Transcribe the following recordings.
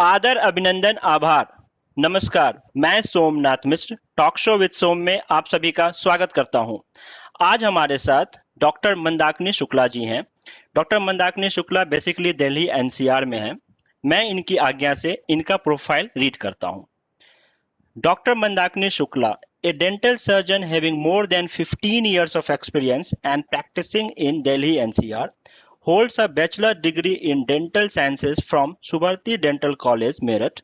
आदर अभिनंदन आभार। नमस्कार, मैं सोमनाथ मिश्र टॉक शो विद सोम में आप सभी का स्वागत करता हूं। आज हमारे साथ डॉक्टर मंदाकिनी शुक्ला जी हैं। Doctor Mandakini Shukla basically Delhi NCR में हैं। मैं इनकी आज्ञा से इनका प्रोफाइल रीड करता हूं। Doctor Mandakini Shukla, a dental surgeon having more than 15 years of experience and practicing in Delhi NCR, holds a bachelor degree in dental sciences from Subharti Dental College, Meerut.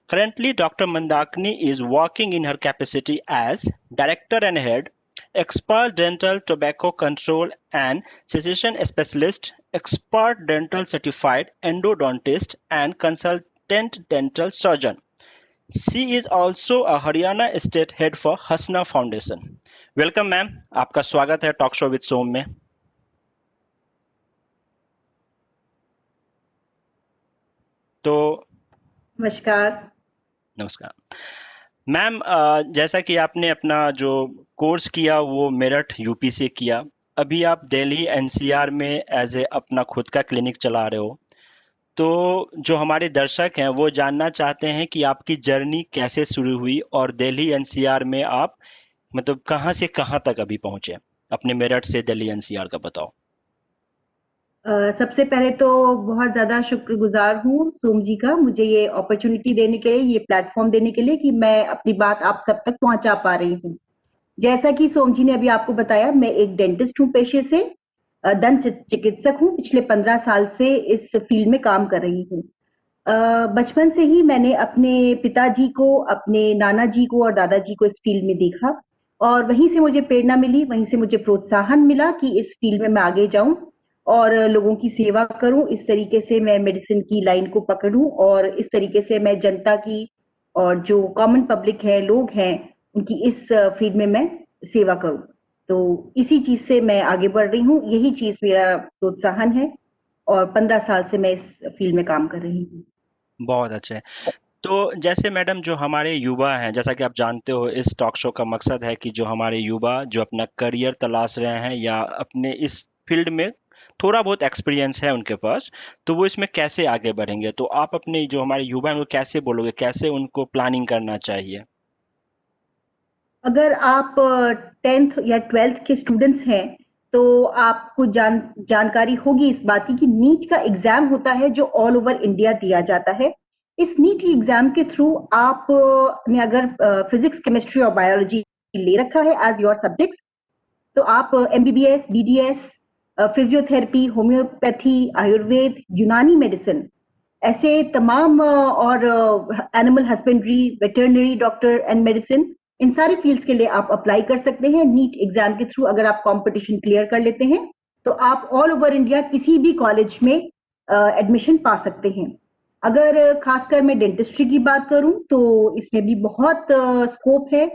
Currently, Dr. Mandakini is working in her capacity as Director and Head, Expert Dental Tobacco Control and Cessation Specialist, Expert Dental Certified Endodontist, and Consultant Dental Surgeon. She is also a Haryana State Head for Hasna Foundation. Welcome ma'am, आपका स्वागत है talk show with सोम में। तो नमस्कार। नमस्कार ma'am, जैसा कि आपने अपना जो कोर्स किया वो मेरठ यूपी से किया, अभी आप दिल्ली एनसीआर में एज ए अपना खुद का क्लिनिक चला रहे हो। तो जो हमारे दर्शक हैं वो जानना चाहते हैं कि आपकी जर्नी कैसे शुरू हुई और दिल्ली एनसीआर में आप मतलब कहाँ से कहाँ तक अभी पहुंचे, अपने मेरठ से दिल्ली एनसीआर का बताओ। सबसे पहले तो बहुत ज़्यादा शुक्रगुजार हूँ सोम जी का, मुझे ये अपॉर्चुनिटी देने के लिए, ये प्लेटफॉर्म देने के लिए कि मैं अपनी बात आप सब तक पहुँचा पा रही हूँ। जैसा कि सोम जी ने अभी आपको बताया, मैं एक डेंटिस्ट हूँ पेशे से, दंत चिकित्सक हूँ। पिछले 15 साल से इस फील्ड में काम कर रही हूँ। बचपन से ही मैंने अपने पिताजी को, अपने नाना जी को और दादाजी को इस फील्ड में देखा और वहीं से मुझे प्रेरणा मिली, वहीं से मुझे प्रोत्साहन मिला कि इस फील्ड में मैं आगे जाऊं और लोगों की सेवा करूं। इस तरीके से मैं मेडिसिन की लाइन को पकड़ूं और इस तरीके से मैं जनता की और जो कॉमन पब्लिक है, लोग हैं, उनकी इस फील्ड में मैं सेवा करूं। तो इसी चीज से मैं आगे बढ़ रही हूँ, यही चीज मेरा प्रोत्साहन है और 15 साल से मैं इस फील्ड में काम कर रही हूँ। बहुत अच्छे। तो जैसे मैडम, जो हमारे युवा हैं, जैसा कि आप जानते हो इस टॉक शो का मकसद है कि जो हमारे युवा जो अपना करियर तलाश रहे हैं या अपने इस फील्ड में थोड़ा बहुत एक्सपीरियंस है उनके पास, तो वो इसमें कैसे आगे बढ़ेंगे। तो आप अपने जो हमारे युवा हैं उनको कैसे बोलोगे, कैसे उनको प्लानिंग करना चाहिए। अगर आप 10th या 12th के स्टूडेंट्स हैं तो आपको जानकारी होगी इस बात की कि नीट का एग्जाम होता है जो ऑल ओवर इंडिया दिया जाता है। इस नीट एग्जाम के थ्रू आप ने अगर फिजिक्स, केमिस्ट्री और बायोलॉजी ले रखा है एज योर सब्जेक्ट्स, तो आप MBBS, BDS, physiotherapy, homeopathy, Ayurveda, Unani medicine, ऐसे तमाम और animal husbandry, veterinary doctor and medicine, इन सारे फील्ड्स के लिए आप अप्लाई कर सकते हैं नीट एग्जाम के थ्रू। अगर आप कंपटीशन क्लियर कर लेते हैं तो आप ऑल ओवर इंडिया किसी भी कॉलेज में एडमिशन पा सकते हैं। अगर खासकर मैं डेंटिस्ट्री की बात करूं तो इसमें भी बहुत स्कोप है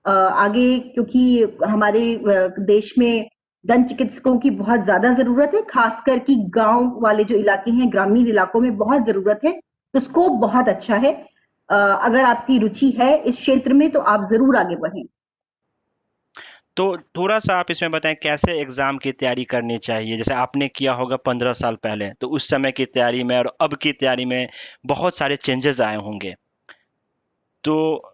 आगे, क्योंकि हमारे देश में दंत चिकित्सकों की बहुत ज्यादा जरूरत है, खासकर कि गांव वाले जो इलाके हैं, ग्रामीण इलाकों में बहुत जरूरत है। तो स्कोप बहुत अच्छा है। अगर आपकी रुचि है इस क्षेत्र में तो आप जरूर आगे बढ़ें। तो थोड़ा सा आप इसमें बताएं कैसे एग्जाम की तैयारी करनी चाहिए। जैसे आपने किया होगा 15 साल पहले, तो उस समय की तैयारी में और अब की तैयारी में बहुत सारे चेंजेस आए होंगे। तो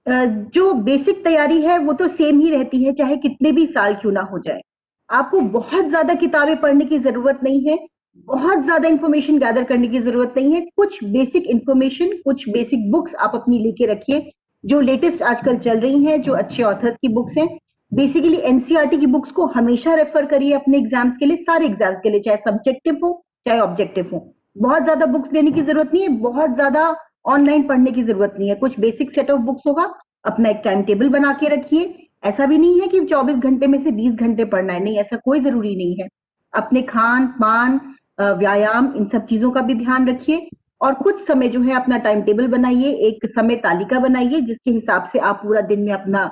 जो बेसिक तैयारी है वो तो सेम ही रहती है, चाहे कितने भी साल क्यों ना हो जाए। आपको बहुत ज्यादा किताबें पढ़ने की जरूरत नहीं है, बहुत ज्यादा इंफॉर्मेशन गैदर करने की जरूरत नहीं है। कुछ बेसिक इंफॉर्मेशन, कुछ बेसिक बुक्स आप अपनी लेके रखिए जो लेटेस्ट आजकल चल रही हैं, जो अच्छे ऑथर्स की बुक्स हैं। बेसिकली एनसीईआरटी की बुक्स को हमेशा रेफर करिए अपने एग्जाम्स के लिए, सारे एग्जाम्स के लिए, चाहे सब्जेक्टिव हो चाहे ऑब्जेक्टिव हो। बहुत ज्यादा बुक्स लेने की जरूरत नहीं है, बहुत ज्यादा ऑनलाइन पढ़ने की जरूरत नहीं है। कुछ बेसिक सेट ऑफ बुक्स होगा, अपना एक टाइम टेबल बना के रखिए। ऐसा भी नहीं है कि 24 घंटे में से 20 घंटे पढ़ना है, नहीं, ऐसा कोई जरूरी नहीं है। अपने खान पान, व्यायाम, इन सब चीजों का भी ध्यान रखिए और कुछ समय जो है अपना टाइम टेबल बनाइए, एक समय तालिका बनाइए जिसके हिसाब से आप पूरा दिन में अपना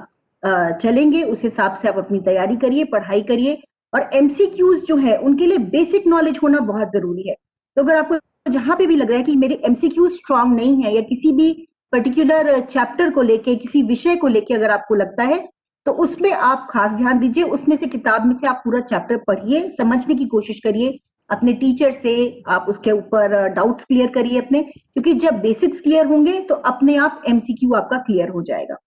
चलेंगे। उस हिसाब से आप अपनी तैयारी करिए, पढ़ाई करिए। और एमसीक्यूज जो है उनके लिए बेसिक नॉलेज होना बहुत जरूरी है। तो अगर आपको जहां पे भी लग रहा है कि मेरे एमसीक्यू स्ट्रांग नहीं है, या किसी भी पर्टिकुलर चैप्टर को लेके, किसी विषय को लेके अगर आपको लगता है, तो उसमें आप खास ध्यान दीजिए। उसमें से, किताब में से आप पूरा चैप्टर पढ़िए, समझने की कोशिश करिए अपने टीचर से आप उसके ऊपर डाउट्स क्लियर करिए अपने, क्योंकि जब बेसिक्स क्लियर होंगे तो अपने आप एमसीक्यू आपका क्लियर हो जाएगा।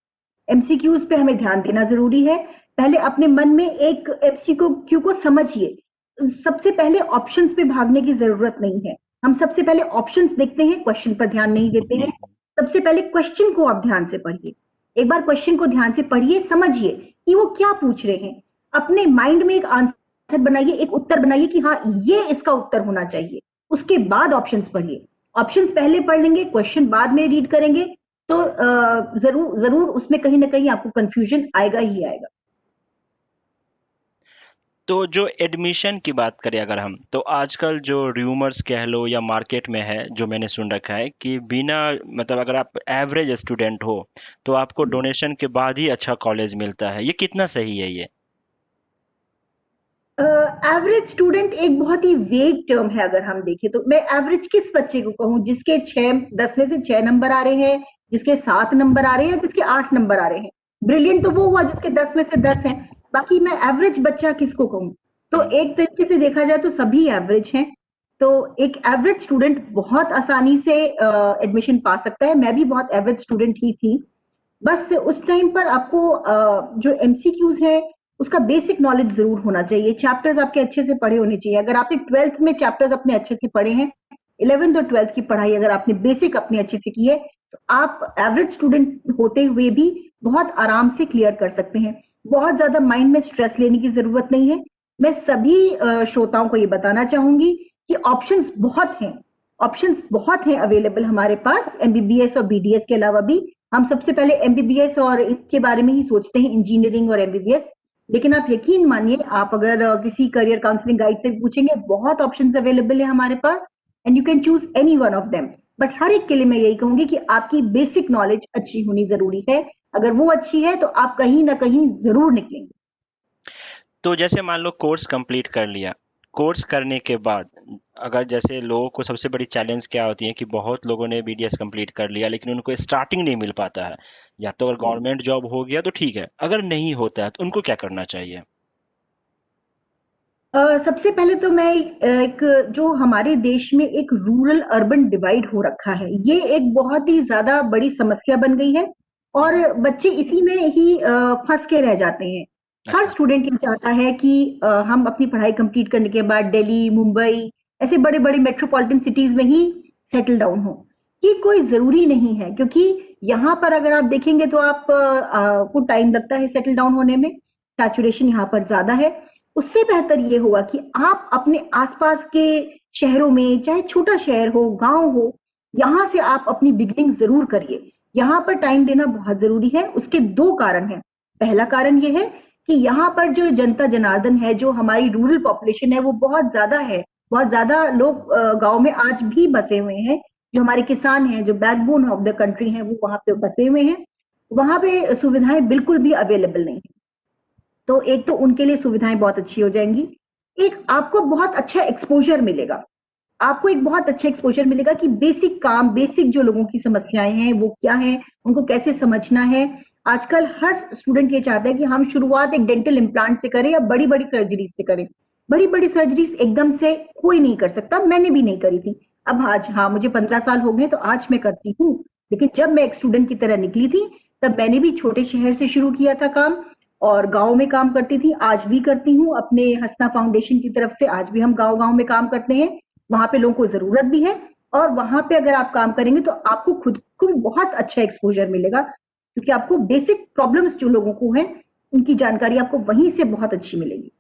एमसीक्यूज पे हमें ध्यान देना जरूरी है। पहले अपने मन में एक एमसीक्यू को समझिए। सबसे पहले ऑप्शंस पे भागने की जरूरत नहीं है। हम सबसे पहले ऑप्शंस देखते हैं, क्वेश्चन पर ध्यान नहीं देते हैं। सबसे पहले क्वेश्चन को आप ध्यान से पढ़िए। एक बार क्वेश्चन को ध्यान से पढ़िए, समझिए कि वो क्या पूछ रहे हैं। अपने माइंड में एक आंसर बनाइए, एक उत्तर बनाइए कि हाँ ये इसका उत्तर होना चाहिए। उसके बाद ऑप्शंस पढ़िए। ऑप्शंस पहले पढ़ लेंगे, क्वेश्चन बाद में रीड करेंगे तो जरूर जरूर उसमें कहीं ना कहीं आपको कंफ्यूजन आएगा ही आएगा। तो जो एडमिशन की बात करें अगर हम, तो आजकल जो र्यूमर्स कह लो या मार्केट में है, जो मैंने सुन रखा है कि बिना मतलब अगर आप एवरेज स्टूडेंट हो तो आपको डोनेशन के बाद ही अच्छा कॉलेज मिलता है, ये कितना सही है ये? एवरेज स्टूडेंट एक बहुत ही वेग टर्म है। अगर हम देखें तो मैं एवरेज किस बच्चे को कहूँ जिसके 6 10 में से 6 नंबर आ रहे हैं, जिसके 7 नंबर आ रहे हैं, जिसके 8 नंबर आ रहे हैं। ब्रिलियंट तो वो हुआ जिसके 10 में से 10 हैं। बाकी मैं एवरेज बच्चा किसको कहूँ? तो हम्म। एक तरीके से देखा जाए तो सभी एवरेज हैं। तो एक एवरेज स्टूडेंट बहुत आसानी से एडमिशन पा सकता है। मैं भी बहुत एवरेज स्टूडेंट ही थी। बस उस टाइम पर आपको जो एमसीक्यूज है उसका बेसिक नॉलेज जरूर होना चाहिए। चैप्टर्स आपके अच्छे से पढ़े होने चाहिए। अगर आपने 12th में चैप्टर्स अपने अच्छे से पढ़े हैं, 11th और 12th की पढ़ाई अगर आपने बेसिक अपने अच्छे से की है, तो आप एवरेज स्टूडेंट होते हुए भी बहुत आराम से क्लियर कर सकते हैं। बहुत ज्यादा माइंड में स्ट्रेस लेने की जरूरत नहीं है। मैं सभी श्रोताओं को ये बताना चाहूंगी कि ऑप्शंस बहुत हैं। ऑप्शंस बहुत हैं अवेलेबल हमारे पास एमबीबीएस और बीडीएस के अलावा भी। हम सबसे पहले एमबीबीएस और इसके बारे में ही सोचते हैं, इंजीनियरिंग और एमबीबीएस। लेकिन आप यकीन मानिए, आप अगर किसी करियर काउंसलिंग गाइड से पूछेंगे, बहुत ऑप्शंस अवेलेबल है हमारे पास and you can choose any one of them. But हर एक के लिए मैं यही कहूंगी कि आपकी बेसिक नॉलेज अच्छी होनी जरूरी है। अगर वो अच्छी है तो आप कहीं ना कहीं जरूर निकलेंगे। तो जैसे मान लो कोर्स कंप्लीट कर लिया, कोर्स करने के बाद अगर जैसे लोगों को सबसे बड़ी चैलेंज क्या होती है कि बहुत लोगों ने बीडीएस कंप्लीट कर लिया लेकिन उनको स्टार्टिंग नहीं मिल पाता है, या तो अगर गवर्नमेंट जॉब हो गया तो ठीक है, अगर नहीं होता है तो उनको क्या करना चाहिए? सबसे पहले तो मैं एक जो हमारे देश में एक रूरल अर्बन डिवाइड हो रखा है, ये एक बहुत ही ज्यादा बड़ी समस्या बन गई है और हम्म। बच्चे इसी में ही फंस के रह जाते हैं। हर अच्छा। स्टूडेंट ये चाहता है कि हम अपनी पढ़ाई कंप्लीट करने के बाद दिल्ली, मुंबई ऐसे बड़े बड़े मेट्रोपॉलिटन सिटीज में ही सेटल डाउन हो। ये कोई जरूरी नहीं है, क्योंकि यहाँ पर अगर आप देखेंगे तो आप को टाइम लगता है सेटल डाउन होने में। सैचुरेशन यहाँ पर ज्यादा है। उससे बेहतर ये होगा कि आप अपने आसपास के शहरों में, चाहे छोटा शहर हो, गांव हो, यहाँ से आप अपनी बिगनिंग जरूर करिए। यहाँ पर टाइम देना बहुत जरूरी है। उसके दो कारण हैं। पहला कारण ये है कि यहाँ पर जो जनता जनार्दन है, जो हमारी रूरल पॉपुलेशन है, वो बहुत ज्यादा है। बहुत ज्यादा लोग गांव में आज भी बसे हुए हैं। जो हमारे किसान हैं, जो बैकबोन ऑफ द कंट्री हैं, वो वहां पे बसे हुए हैं। वहां पे सुविधाएं बिल्कुल भी अवेलेबल नहीं है। तो एक तो उनके लिए सुविधाएं बहुत अच्छी हो जाएंगी। एक आपको बहुत अच्छा एक्सपोजर मिलेगा। आपको एक बहुत अच्छा एक्सपोजर मिलेगा कि बेसिक काम, बेसिक जो लोगों की समस्याएं हैं वो क्या हैं, उनको कैसे समझना है। आजकल हर स्टूडेंट ये चाहता है कि हम शुरुआत एक डेंटल इम्प्लांट से करें या बड़ी बड़ी सर्जरीज से करें। बड़ी बड़ी सर्जरीज एकदम से कोई नहीं कर सकता, मैंने भी नहीं करी थी। अब आज हाँ, मुझे 15 साल हो गए तो आज मैं करती हूँ। लेकिन जब मैं एक स्टूडेंट की तरह निकली थी, तब मैंने भी छोटे शहर से शुरू किया था काम और गांव में काम करती थी। आज भी करती हूँ अपने हसना फाउंडेशन की तरफ से। आज भी हम गांव गांव में काम करते हैं। वहां पे लोगों को जरूरत भी है और वहां पे अगर आप काम करेंगे तो आपको खुद को भी बहुत अच्छा एक्सपोजर मिलेगा, क्योंकि आपको बेसिक प्रॉब्लम्स जो लोगों को है उनकी जानकारी आपको वहीं से बहुत अच्छी मिलेगी।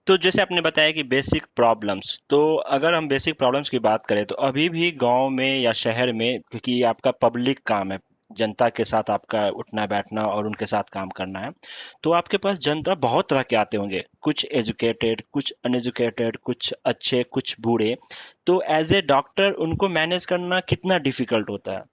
तो जैसे आपने बताया कि बेसिक प्रॉब्लम्स, तो अगर हम बेसिक प्रॉब्लम्स की बात करें तो अभी भी गांव में या शहर में, क्योंकि आपका पब्लिक काम है, जनता के साथ आपका उठना बैठना और उनके साथ काम करना है, तो आपके पास जनता बहुत तरह के आते होंगे, कुछ एजुकेटेड, कुछ अनएजुकेटेड, कुछ अच्छे, कुछ बूढ़े। तो एज ए डॉक्टर उनको मैनेज करना कितना डिफिकल्ट होता है?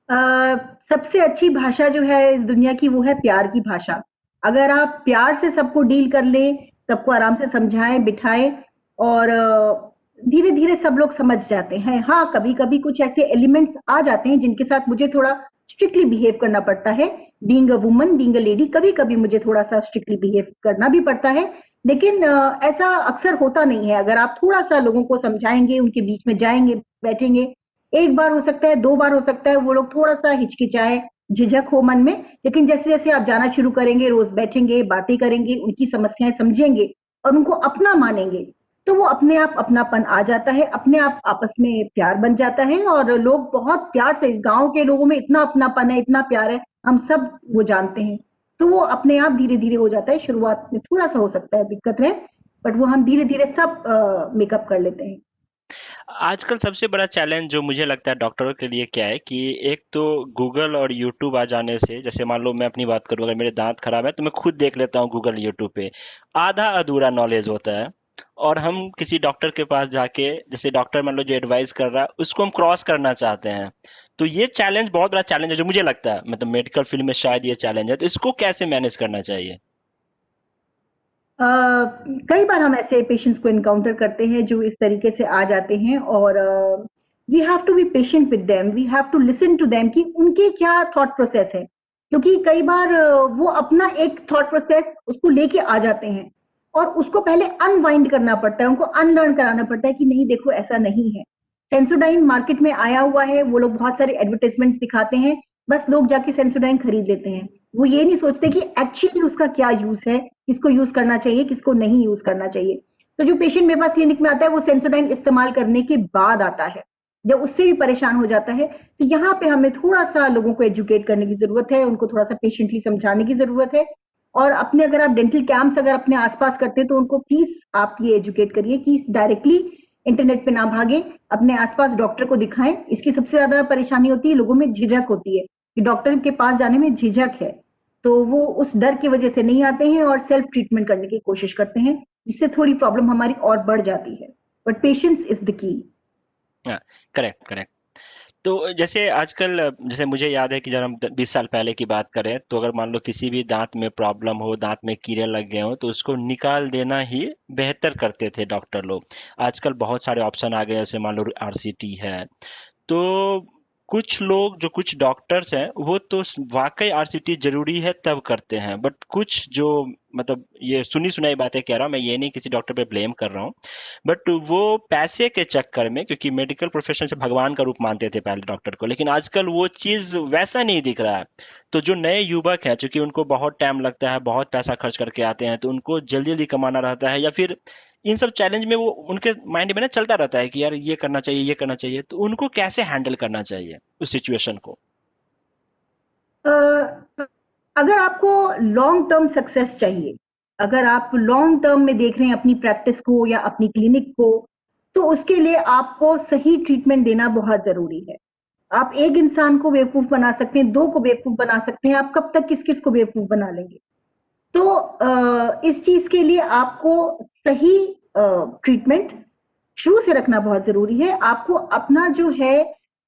अ, सबसे अच्छी भाषा जो है इस दुनिया की वो है प्यार की भाषा। अगर आप प्यार से सबको डील कर लें, सबको आराम से समझाएं, बिठाएं और धीरे धीरे सब लोग समझ जाते हैं। हाँ, कभी कभी कुछ ऐसे एलिमेंट्स आ जाते हैं जिनके साथ मुझे थोड़ा स्ट्रिक्टली बिहेव करना पड़ता है। Being a woman, being a lady, कभी कभी मुझे थोड़ा सा स्ट्रिक्टली बिहेव करना भी पड़ता है, लेकिन ऐसा अक्सर होता नहीं है। अगर आप थोड़ा सा लोगों को समझाएंगे, उनके बीच में जाएंगे, बैठेंगे, एक बार हो सकता है, 2 बार हो सकता है, वो लोग थोड़ा सा हिचकिचाए, झिझक हो मन में, लेकिन जैसे जैसे आप जाना शुरू करेंगे, रोज बैठेंगे, बातें करेंगे, उनकी समस्याएं समझेंगे और उनको अपना मानेंगे, तो वो अपने आप अपनापन आ जाता है, अपने आप आपस में प्यार बन जाता है और लोग बहुत प्यार से, गांव के लोगों में इतना अपनापन है, इतना प्यार है, हम सब वो जानते हैं। तो वो अपने आप धीरे धीरे हो जाता है। शुरुआत में थोड़ा सा हो सकता है दिक्कत है, बट वो हम धीरे धीरे सब मेकअप कर लेते हैं। आजकल सबसे बड़ा चैलेंज जो मुझे लगता है डॉक्टरों के लिए क्या है कि एक तो गूगल और यूट्यूब आ जाने से, जैसे मान लो मैं अपनी बात करूं, अगर मेरे दांत खराब है तो मैं खुद देख लेता हूं गूगल यूट्यूब पे, आधा अधूरा नॉलेज होता है। और हम किसी डॉक्टर के पास जाके, जैसे डॉक्टर मान लो जो एडवाइस कर रहा है उसको हम क्रॉस करना चाहते हैं। तो ये चैलेंज बहुत बड़ा चैलेंज है जो मुझे लगता है, मतलब मेडिकल फील्ड में शायद ये चैलेंज है, तो इसको कैसे मैनेज करना चाहिए? अ, कई बार हम ऐसे पेशेंट्स को एनकाउंटर करते हैं जो इस तरीके से आ जाते हैं और we have to be patient with them, we have to listen to them कि उनके क्या थॉट प्रोसेस है, क्योंकि कई बार वो अपना एक थॉट प्रोसेस उसको लेके आ जाते हैं और उसको पहले अनवाइंड करना पड़ता है, उनको अनलर्न कराना पड़ता है कि नहीं देखो ऐसा नहीं है। सेंसोडाइन मार्केट में आया हुआ है, वो लोग बहुत सारे एडवर्टाइजमेंट्स दिखाते हैं, बस लोग जाके सेंसोडाइन खरीद लेते हैं। वो ये नहीं सोचते कि एक्चुअली उसका क्या यूज है, किसको यूज करना चाहिए, किसको नहीं यूज करना चाहिए। तो जो पेशेंट मेरे पास क्लिनिक में आता है वो सेंसोडाइन इस्तेमाल करने के बाद आता है, जब उससे भी परेशान हो जाता है। तो यहाँ पे हमें थोड़ा सा लोगों को एजुकेट करने की जरूरत है, उनको थोड़ा सा पेशेंटली समझाने की जरूरत है। और अपने, अगर आप डेंटल कैंप्स अगर अपने आसपास करते हैं तो उनको प्लीज आप ये एजुकेट करिए कि डायरेक्टली इंटरनेट पे ना भागे, अपने आसपास डॉक्टर को दिखाएं। इसकी सबसे ज्यादा परेशानी होती है, लोगों में झिझक होती है कि डॉक्टर के पास जाने में झिझक है, तो वो उस डर की वजह से नहीं आते हैं और सेल्फ ट्रीटमेंट करने की कोशिश करते हैं, जिससे थोड़ी प्रॉब्लम हमारी और बढ़ जाती है। But patience is the key. हाँ, करेक्ट करेक्ट। तो जैसे आजकल, जैसे मुझे याद है कि जब हम 20 साल पहले की बात करें, तो अगर मान लो किसी भी दांत में प्रॉब्लम हो, दांत में कीड़े लग गए हो, तो उसको निकाल देना ही बेहतर करते थे डॉक्टर लोग। आजकल बहुत सारे ऑप्शन आ गए, जैसे मान लो आरसीटी है। तो कुछ लोग, जो कुछ डॉक्टर्स हैं, वो तो वाकई आरसीटी जरूरी है तब करते हैं, बट कुछ जो, मतलब ये सुनी सुनाई बातें कह रहा हूँ मैं, ये नहीं किसी डॉक्टर पे ब्लेम कर रहा हूँ, बट वो पैसे के चक्कर में, क्योंकि मेडिकल प्रोफेशन से भगवान का रूप मानते थे पहले डॉक्टर को, लेकिन आजकल वो चीज वैसा नहीं दिख रहा है। तो जो नए युवक हैं, क्योंकि उनको बहुत टाइम लगता है, बहुत पैसा खर्च करके आते हैं, तो उनको जल्दी जल्दी कमाना रहता है, या फिर इन सब चैलेंज में वो उनके माइंड में ना चलता रहता है कि यार ये करना चाहिए, ये करना चाहिए, तो उनको कैसे हैंडल करना चाहिए उस सिचुएशन को? अगर आपको लॉन्ग टर्म सक्सेस चाहिए, अगर आप लॉन्ग टर्म में देख रहे हैं अपनी प्रैक्टिस को या अपनी क्लिनिक को, तो उसके लिए आपको सही ट्रीटमेंट देना बहुत जरूरी है। आप एक इंसान को बेवकूफ बना सकते हैं, दो को बेवकूफ बना सकते हैं, आप कब तक किस किस को बेवकूफ बना लेंगे। तो इस चीज के लिए आपको सही ट्रीटमेंट शुरू से रखना बहुत जरूरी है। आपको अपना जो है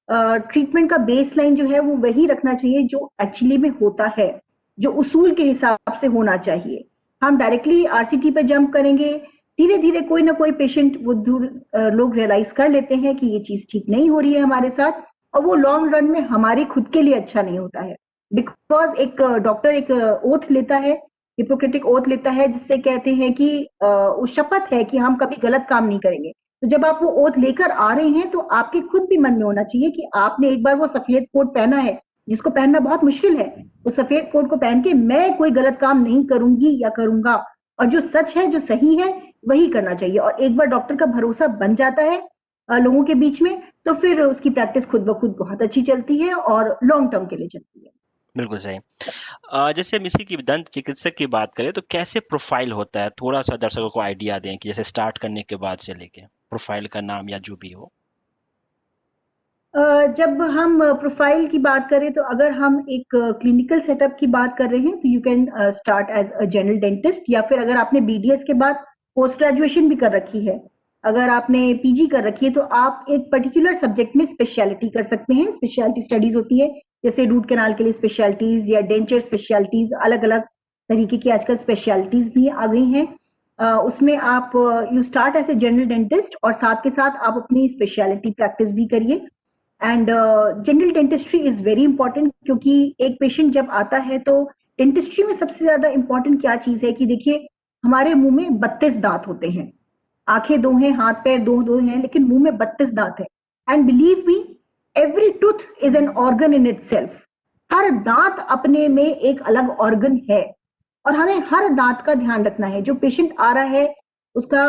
ट्रीटमेंट का बेसलाइन जो है वो वही रखना चाहिए जो एक्चुअली में होता है, जो उसूल के हिसाब से होना चाहिए। हम डायरेक्टली आरसीटी पे जंप करेंगे, धीरे धीरे कोई ना कोई पेशेंट वो दूर लोग रियलाइज कर लेते हैं कि ये चीज ठीक नहीं हो रही है हमारे साथ, और वो लॉन्ग रन में हमारे खुद के लिए अच्छा नहीं होता है। बिकॉज एक डॉक्टर एक ओथ लेता है, हिपोक्रेटिक ओथ लेता है, जिससे कहते हैं कि वो शपथ है कि हम कभी गलत काम नहीं करेंगे। तो जब आप वो ओथ लेकर आ रहे हैं तो आपके खुद भी मन में होना चाहिए कि आपने एक बार वो सफेद कोट पहना है, जिसको पहनना बहुत मुश्किल है। उस सफेद कोट को पहन के मैं कोई गलत काम नहीं करूंगी या करूंगा, और जो सच है, जो सही है, वही करना चाहिए। और एक बार डॉक्टर का भरोसा बन जाता है लोगों के बीच में, तो फिर उसकी प्रैक्टिस खुद ब खुद बहुत अच्छी चलती है और लॉन्ग टर्म के लिए चलती है। बिल्कुल सही। जैसे हम इसी की दंत चिकित्सक की बात करें, तो कैसे प्रोफाइल होता है, थोड़ा सा दर्शकों को आइडिया दें कि जैसे स्टार्ट करने के बाद से लेके प्रोफाइल का नाम या जो भी हो। जब हम प्रोफाइल की बात करें, तो अगर हम एक क्लिनिकल सेटअप की बात कर रहे हैं तो you can start as a general dentist, या फिर अगर आपने बीडीएस के बाद पोस्ट ग्रेजुएशन भी कर रखी है, अगर आपने पीजी कर रखी है, तो आप एक पर्टिकुलर सब्जेक्ट में स्पेशलिटी कर सकते हैं। स्पेशलिटी स्टडीज होती है, जैसे रूट कैनाल के लिए स्पेशलिटीज या डेंचर स्पेशलिटीज, अलग अलग तरीके की आजकल स्पेशलिटीज भी आ गई हैं। उसमें आप you start as a general dentist और साथ के साथ आप अपनी स्पेशलिटी प्रैक्टिस भी करिए। And general dentistry is very important, क्योंकि एक पेशेंट जब आता है तो डेंटिस्ट्री में सबसे ज्यादा इंपॉर्टेंट क्या चीज है कि देखिए, हमारे मुंह में 32 दांत होते हैं, आंखें दो हैं, हाथ पैर दो दो हैं, लेकिन मुंह में 32 दांत है। And believe me, every tooth is an organ in itself. हर दांत अपने में एक अलग ऑर्गन है, और हमें हर दांत का ध्यान रखना है। जो पेशेंट आ रहा है उसका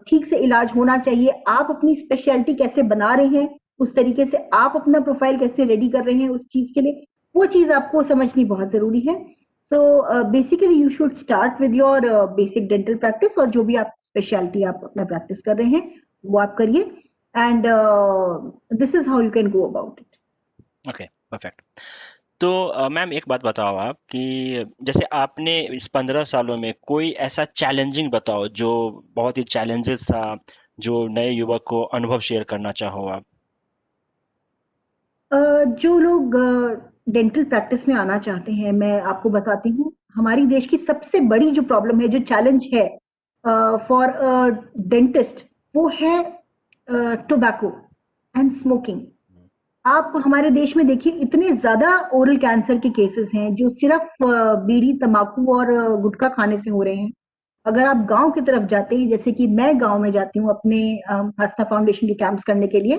ठीक से इलाज होना चाहिए। आप अपनी स्पेशलिटी कैसे बना रहे हैं, उस तरीके से आप अपना प्रोफाइल कैसे रेडी कर रहे हैं उस चीज के लिए, वो चीज आपको समझनी बहुत जरूरी है। तो basically you should start with your basic dental practice, और जो भी आप स्पेशलिटी आप अपना प्रैक्टिस कर रहे हैं वो आप करिए, and this is how you can go about it. Okay, perfect. तो मैम एक बात बताओ आप कि जैसे आपने इस 15 सालों में कोई ऐसा चैलेंजिंग बताओ जो बहुत ही चैलेंजेस था, जो नए युवक को अनुभव शेयर करना चाहो आप। जो लोग डेंटल प्रैक्टिस में आना चाहते हैं, मैं आपको बताती हूँ, हमारी देश की सबसे बड़ी जो प्रॉब्लम है, जो चैलेंज है फॉर डेंटिस्ट, वो है टोबैको एंड स्मोकिंग। आप हमारे देश में देखिए, इतने ज्यादा ओरल कैंसर के केसेस हैं जो सिर्फ बीड़ी, तंबाकू और गुटखा खाने से हो रहे हैं। अगर आप गांव की तरफ जाते हैं, जैसे कि मैं गांव में जाती हूँ अपने हस्ता फाउंडेशन के कैंप्स करने के लिए,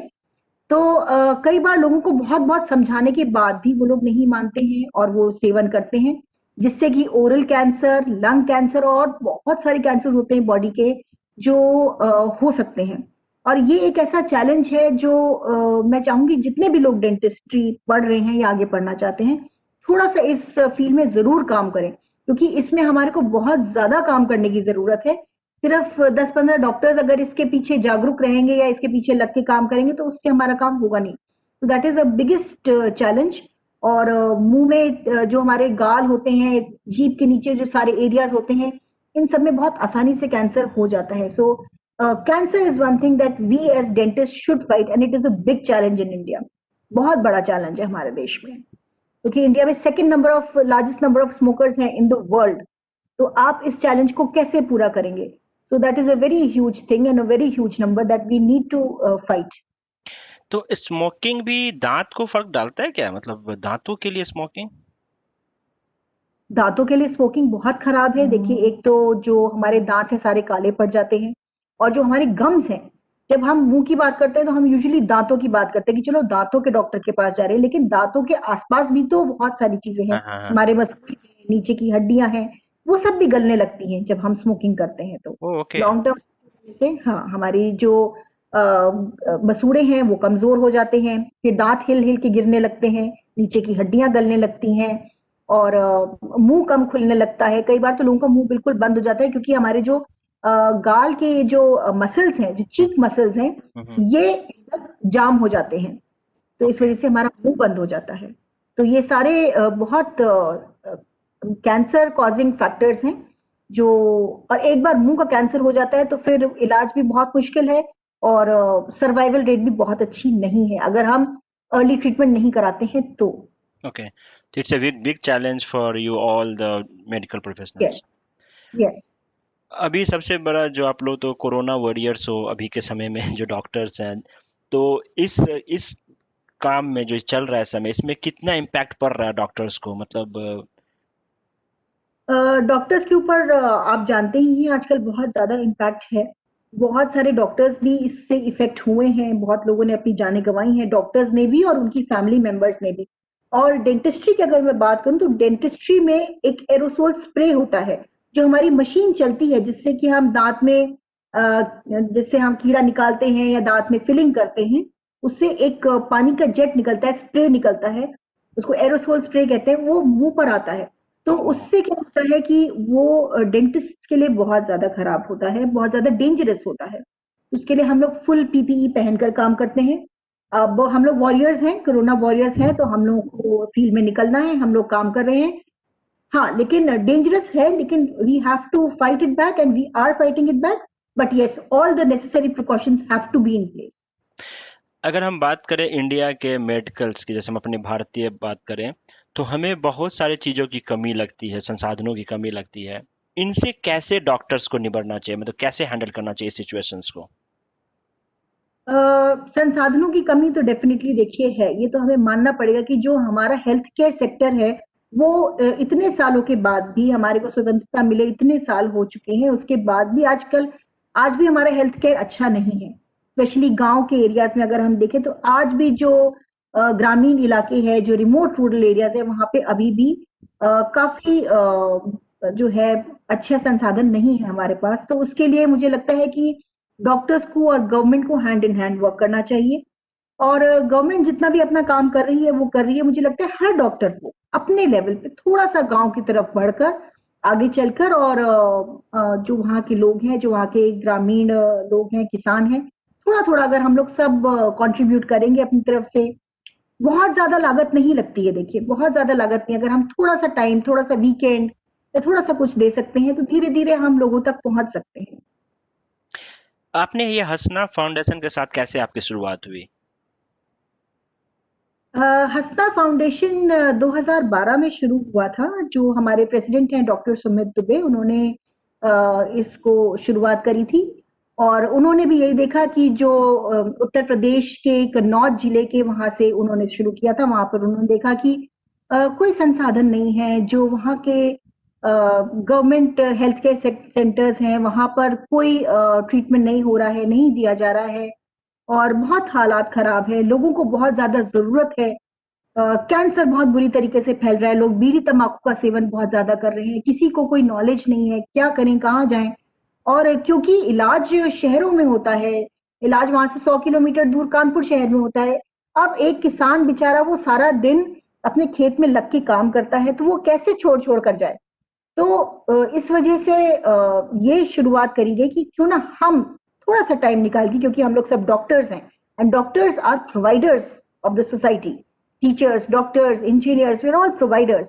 तो कई बार लोगों को बहुत बहुत समझाने के बाद भी वो लोग नहीं मानते हैं और वो सेवन करते हैं, जिससे कि ओरल कैंसर, लंग कैंसर और बहुत सारे कैंसर होते हैं बॉडी के, जो हो सकते हैं। और ये एक ऐसा चैलेंज है जो मैं चाहूंगी जितने भी लोग डेंटिस्ट्री पढ़ रहे हैं या आगे पढ़ना चाहते हैं, थोड़ा सा इस फील्ड में जरूर काम करें, क्योंकि इसमें हमारे को बहुत ज्यादा काम करने की जरूरत है। सिर्फ 10-15 डॉक्टर्स अगर इसके पीछे जागरूक रहेंगे या इसके पीछे लग के काम करेंगे तो उससे हमारा काम होगा नहीं। तो that is a biggest challenge. और मुंह में जो हमारे गाल होते हैं, जीभ के नीचे जो सारे एरियाज होते हैं, इन सब में बहुत आसानी से कैंसर हो जाता है। So cancer is one thing that we as dentist should fight, and it is a big challenge in India. बहुत बड़ा चैलेंज है हमारे देश में, क्योंकि इंडिया में second number of largest number of smokers हैं इन द वर्ल्ड। तो आप इस चैलेंज को कैसे पूरा करेंगे? So that is a very huge thing and a very huge number that we need to fight. तो स्मोकिंग भी दांत को फर्क डालता है क्या, मतलब दांतों के लिए स्मोकिंग? दांतों के लिए स्मोकिंग बहुत खराब है। देखिए, एक तो जो हमारे दांत हैं सारे काले पड़ जाते हैं, और जो हमारे गम्स हैं, जब हम मुंह की बात करते हैं तो हम यूजुअली दांतों की बात करते हैं कि चलो दांतों के डॉक्टर के पास जा रहे हैं, लेकिन दांतों के आसपास भी तो बहुत सारी चीजें हैं। हाँ हाँ हाँ। हमारे मसूड़े हैं, नीचे की हड्डियां हैं, वो सब भी गलने लगती हैं जब हम स्मोकिंग करते हैं। तो ओ ओके। लॉन्ग टर्म से, हाँ, हमारी जो मसूड़े हैं वो कमजोर हो जाते हैं, फिर दांत हिल हिल के गिरने लगते हैं, नीचे की हड्डियां गलने लगती हैं, और मुंह कम खुलने लगता है। कई बार तो लोगों का मुंह बिल्कुल बंद हो जाता है, क्योंकि हमारे जो गाल के जो मसल्स हैं, जो हम्म, चीक मसल्स हैं, हम्म, ये एकदम जाम हो जाते हैं। तो इस ओके। वजह से हमारा मुंह बंद हो जाता है। तो ये सारे बहुत कैंसर कॉजिंग फैक्टर्स हैं जो, और एक बार मुंह का कैंसर हो जाता है तो फिर इलाज भी बहुत मुश्किल है, और सर्वाइवल रेट भी बहुत अच्छी नहीं है अगर हम अर्ली ट्रीटमेंट नहीं कराते हैं तो। ओके, तो it's a big big challenge for you all the medical yes, professionals. Yes. अभी सबसे बड़ा जो आप लोग तो कोरोना वॉरियर्स हो अभी के समय में जो डॉक्टर्स हैं, तो इस काम में जो चल रहा है समय, इसमें कितना इम्पैक्ट पड़ रहा है डॉक्टर्स को, मतलब डॉक्टर्स के ऊपर आप जानते ही हैं आजकल बहुत ज्यादा इम्पैक्ट है। बहुत सारे डॉक्टर्स भी इससे इफेक्ट हुए हैं, बहुत लोगों ने अपनी जानें गंवाई हैं, डॉक्टर्स ने भी और उनकी फैमिली मेंबर्स ने भी। और डेंटिस्ट्री की अगर मैं बात करूं तो डेंटिस्ट्री में एक एरोसोल स्प्रे होता है, जो हमारी मशीन चलती है, जिससे कि हम दांत में जिससे हम कीड़ा निकालते हैं या दांत में फिलिंग करते हैं, उससे एक पानी का जेट निकलता है, स्प्रे निकलता है, उसको एरोसोल स्प्रे कहते हैं, वो मुंह पर आता है। तो ओ उससे क्या होता है कि वो डेंटिस्ट के लिए बहुत ज्यादा खराब होता है, बहुत ज्यादा डेंजरस होता है। उसके लिए हम लोग फुल पीपीई पहनकर काम करते हैं। अब हम लोग वॉरियर्स हैं, कोरोना वॉरियर्स हैं, तो हम लोग को फील्ड में निकलना है, हम लोग काम कर रहे हैं। हाँ, लेकिन डेंजरस है, लेकिन we have to fight it back and we are fighting it back. But yes, all the necessary precautions have to be in place. अगर हम बात करें इंडिया के मेडिकल्स की, जैसे हम अपने भारतीय बात करें, तो हमें बहुत सारी चीज़ों की कमी लगती है, संसाधनों की कमी लगती है। इनसे कैसे डॉक्टर्स को निबटना चाहिए, मतलब कैसे हैंडल करना चाहिए सिचुएशंस को? संसाधनों की कमी तो डेफिनेटली देखिए है, ये तो हमें मानना पड़ेगा कि जो हमारा हेल्थ केयर सेक्टर है वो इतने सालों के बाद भी, हमारे को स्वतंत्रता मिले इतने साल हो चुके हैं, उसके बाद भी आज भी हमारा हेल्थ केयर अच्छा नहीं है। स्पेशली गांव के एरियाज में अगर हम देखें तो आज भी जो ग्रामीण इलाके हैं, जो रिमोट रूरल एरियाज है, वहां पे अभी भी काफी जो है अच्छे संसाधन नहीं है हमारे पास। तो उसके लिए मुझे लगता है कि डॉक्टर्स को और गवर्नमेंट को हैंड इन हैंड वर्क करना चाहिए। और गवर्नमेंट जितना भी अपना काम कर रही है वो कर रही है। मुझे लगता है हर डॉक्टर को अपने लेवल पे थोड़ा सा गांव की तरफ बढ़कर आगे चलकर, और जो वहाँ के लोग हैं, जो वहाँ के ग्रामीण लोग हैं, किसान हैं, थोड़ा थोड़ा अगर हम लोग सब कंट्रीब्यूट करेंगे अपनी तरफ से, बहुत ज्यादा लागत नहीं लगती है। देखिए बहुत ज्यादा लागत नहीं, अगर हम थोड़ा सा टाइम, थोड़ा सा वीकेंड या थोड़ा सा कुछ दे सकते हैं तो धीरे धीरे हम लोगों तक पहुंच सकते हैं। आपने ये हसना फाउंडेशन के साथ कैसे आपकी शुरुआत हुई? हंसता फाउंडेशन 2012 में शुरू हुआ था। जो हमारे प्रेसिडेंट हैं डॉक्टर सुमित दुबे, उन्होंने इसको शुरुआत करी थी। और उन्होंने भी यही देखा कि जो उत्तर प्रदेश के कन्नौज जिले के, वहां से उन्होंने शुरू किया था। वहां पर उन्होंने देखा कि कोई संसाधन नहीं है, जो वहाँ के गवर्नमेंट हेल्थ केयर सेंटर्स हैं वहां पर कोई ट्रीटमेंट नहीं हो रहा है, नहीं दिया जा रहा है, और बहुत हालात खराब है, लोगों को बहुत ज्यादा जरूरत है। कैंसर बहुत बुरी तरीके से फैल रहा है, लोग बीड़ी तंबाकू का सेवन बहुत ज्यादा कर रहे हैं, किसी को कोई नॉलेज नहीं है क्या करें, कहाँ जाएं। और क्योंकि इलाज शहरों में होता है, इलाज वहां से 100 किलोमीटर दूर कानपुर शहर में होता है। अब एक किसान बेचारा वो सारा दिन अपने खेत में लग के काम करता है, तो वो कैसे छोड़ छोड़ कर जाए। तो इस वजह से ये शुरुआत करी गई कि क्यों ना हम थोड़ा सा टाइम निकाल के, क्योंकि हम लोग सब डॉक्टर्स हैं and doctors are providers of the society, teachers, doctors, engineers, we are all providers.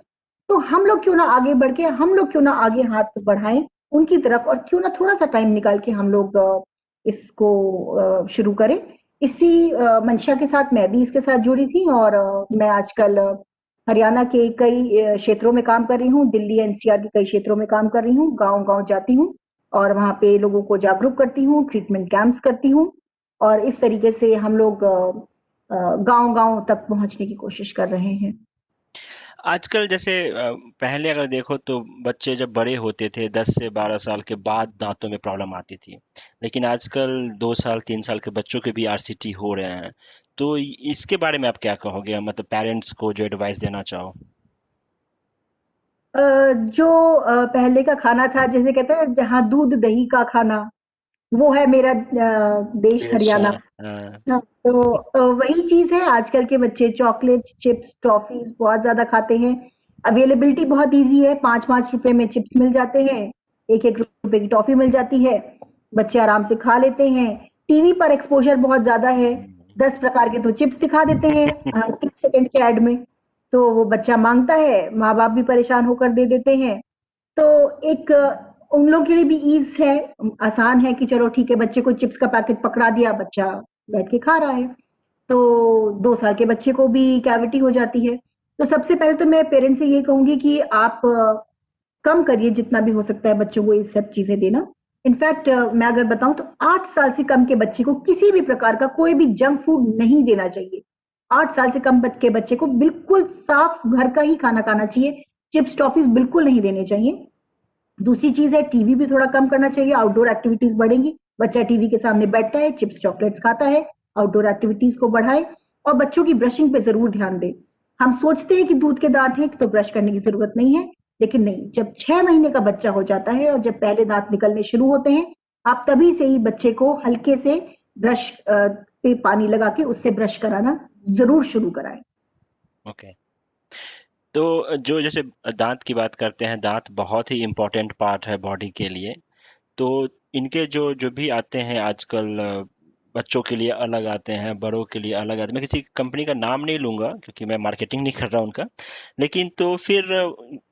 तो हम लोग क्यों ना आगे बढ़ के, हम लोग क्यों ना आगे हाथ बढ़ाएं उनकी तरफ, और क्यों ना थोड़ा सा टाइम निकाल के हम लोग इसको शुरू करें। इसी मंशा के साथ मैं भी इसके साथ जुड़ी थी, और मैं आजकल हरियाणा के कई क्षेत्रों में काम कर रही हूँ, दिल्ली एनसीआर के कई क्षेत्रों में काम कर रही हूँ, गांव गांव जाती हूँ और वहाँ पे लोगों को जागरूक करती हूँ, ट्रीटमेंट कैंप्स करती हूँ, और इस तरीके से हम लोग गांव गांव तक पहुंचने की कोशिश कर रहे हैं। आजकल जैसे पहले अगर देखो तो बच्चे जब बड़े होते थे 10 से 12 साल के बाद दांतों में प्रॉब्लम आती थी, लेकिन आजकल 2 साल 3 साल के बच्चों के भी आरसीटी हो रहे हैं। तो इसके बारे में आप क्या कहोगे, मतलब पेरेंट्स को जो एडवाइस देना चाहो? जो पहले का खाना था, जैसे कहते हैं जहाँ दूध दही का खाना, वो है मेरा देश पेड़ सा। हरियाणा। हाँ। हाँ, तो वही चीज है। आजकल के बच्चे चॉकलेट्स, चिप्स, टॉफीज बहुत ज्यादा खाते हैं। अवेलेबिलिटी बहुत इजी है, 5-5 रुपए में चिप्स मिल जाते हैं, 1-1 रुपए की टॉफी मिल जाती है, बच्चे आराम से खा लेते हैं। टीवी पर एक्सपोजर बहुत ज्यादा है, हम्म। 10 प्रकार के तो चिप्स दिखा देते हैं 30 सेकंड के ऐड में। तो वो बच्चा मांगता है, माँ बाप भी परेशान होकर दे देते हैं। तो एक उन लोगों के लिए भी ईज है, आसान है कि चलो ठीक है, बच्चे को चिप्स का पैकेट पकड़ा दिया, बच्चा बैठ के खा रहा है। तो 2 साल के बच्चे को भी कैविटी हो जाती है। तो सबसे पहले तो मैं पेरेंट्स से ये कहूंगी कि आप कम करिए जितना भी हो सकता है बच्चों को ये सब चीजें देना। इनफैक्ट मैं अगर बताऊं तो 8 साल से कम के बच्चे को किसी भी प्रकार का कोई भी जंक फूड नहीं देना चाहिए। 8 साल से कम के बच्चे को बिल्कुल साफ घर का ही खाना खाना चाहिए, चिप्स टॉफीज बिल्कुल नहीं देने चाहिए। दूसरी चीज है, टीवी भी थोड़ा कम करना चाहिए, आउटडोर एक्टिविटीज बढ़ेंगी। बच्चा टीवी के सामने बैठता है, चिप्स चॉकलेट्स खाता है, आउटडोर एक्टिविटीज को बढ़ाए। और बच्चों की ब्रशिंग पे जरूर ध्यान दें। हम सोचते हैं कि दूध के दांत हैं तो ब्रश करने की जरूरत नहीं है, लेकिन नहीं, जब 6 महीने का बच्चा हो जाता है और जब पहले दांत निकलने शुरू होते हैं, आप तभी से ही बच्चे को हल्के से ब्रश पे पानी लगा के उससे ब्रश कराना जरूर शुरू कराएं। ओके। तो जो जैसे दांत की बात करते हैं, दांत बहुत ही इम्पोर्टेंट पार्ट है बॉडी के लिए। तो इनके जो जो भी आते हैं आजकल, बच्चों के लिए अलग आते हैं, बड़ों के लिए अलग आते हैं। मैं किसी कंपनी का नाम नहीं लूंगा क्योंकि मैं मार्केटिंग नहीं कर रहा उनका। लेकिन तो फिर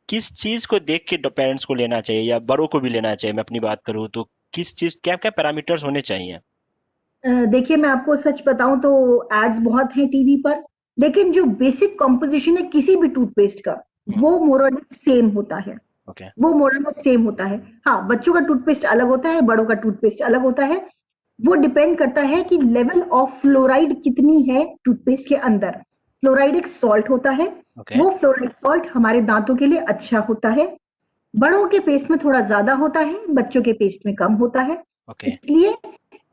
किस चीज़ को देख के पेरेंट्स को लेना चाहिए या बड़ों को भी लेना चाहिए? मैं अपनी बात करूँ तो किस चीज़, क्या क्या पैरामीटर्स होने चाहिए? देखिए मैं आपको सच बताऊं तो एड्स बहुत हैं टीवी पर, लेकिन जो बेसिक कॉम्पोजिशन है किसी भी टूथपेस्ट का, हम्म। वो मोर और लेस सेम होता है। ओके। वो मोर और लेस सेम होता है। हाँ, बच्चों का टूथपेस्ट अलग होता है, बड़ों का टूथपेस्ट अलग होता है। वो डिपेंड करता है कि लेवल ऑफ फ्लोराइड कितनी है टूथपेस्ट के अंदर। फ्लोराइड एक सॉल्ट होता है, ओके वो फ्लोराइड सॉल्ट हमारे दांतों के लिए अच्छा होता है। बड़ों के पेस्ट में थोड़ा ज्यादा होता है, बच्चों के पेस्ट में कम होता है। ओके इसलिए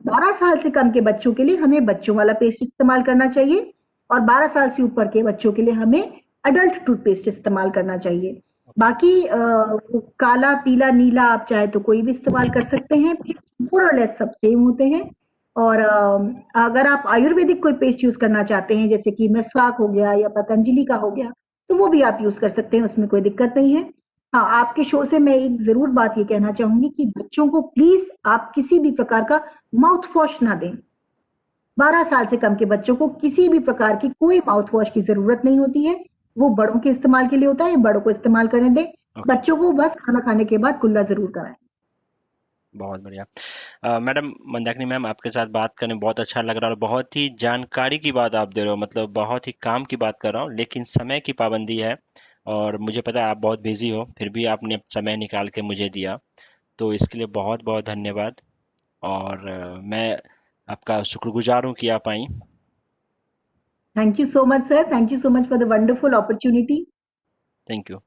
12 साल से कम के बच्चों के लिए हमें बच्चों वाला पेस्ट इस्तेमाल करना चाहिए, और 12 साल से ऊपर के बच्चों के लिए हमें अडल्ट टूथपेस्ट इस्तेमाल करना चाहिए। बाकी काला, पीला, नीला आप चाहे तो कोई भी इस्तेमाल कर सकते हैं, मोर और लेस सब सेम होते हैं। और अगर आप आयुर्वेदिक कोई पेस्ट यूज करना चाहते हैं, जैसे कि मेस्वाक हो गया या पतंजलि का हो गया, तो वो भी आप यूज कर सकते हैं, उसमें कोई दिक्कत नहीं है। हाँ, आपके शो से मैं एक जरूर बात ये कहना चाहूंगी कि बच्चों को प्लीज आप किसी भी प्रकार का माउथ वॉश ना दें। 12 साल से कम के बच्चों को किसी भी प्रकार की कोई माउथ वॉश की जरूरत नहीं होती है। वो बड़ों के इस्तेमाल के लिए होता है, बड़ों को इस्तेमाल करने दें। ओके बच्चों को बस खाना खाने के बाद कुल्ला जरूर कराएं। बहुत बढ़िया। मैडम मंदाकिनी मैम, आपके साथ बात करने में बहुत अच्छा लग रहा है और बहुत ही जानकारी की बात आप दे रहे हो, मतलब बहुत ही काम की बात कर रहा हूँ, लेकिन समय की पाबंदी है और मुझे पता है आप बहुत बिजी हो, फिर भी आपने समय निकाल के मुझे दिया, तो इसके लिए बहुत बहुत धन्यवाद। और मैं आपका शुक्रगुजार हूँ कि आप आई। Thank you so much sir, thank you so much for the wonderful opportunity. Thank you.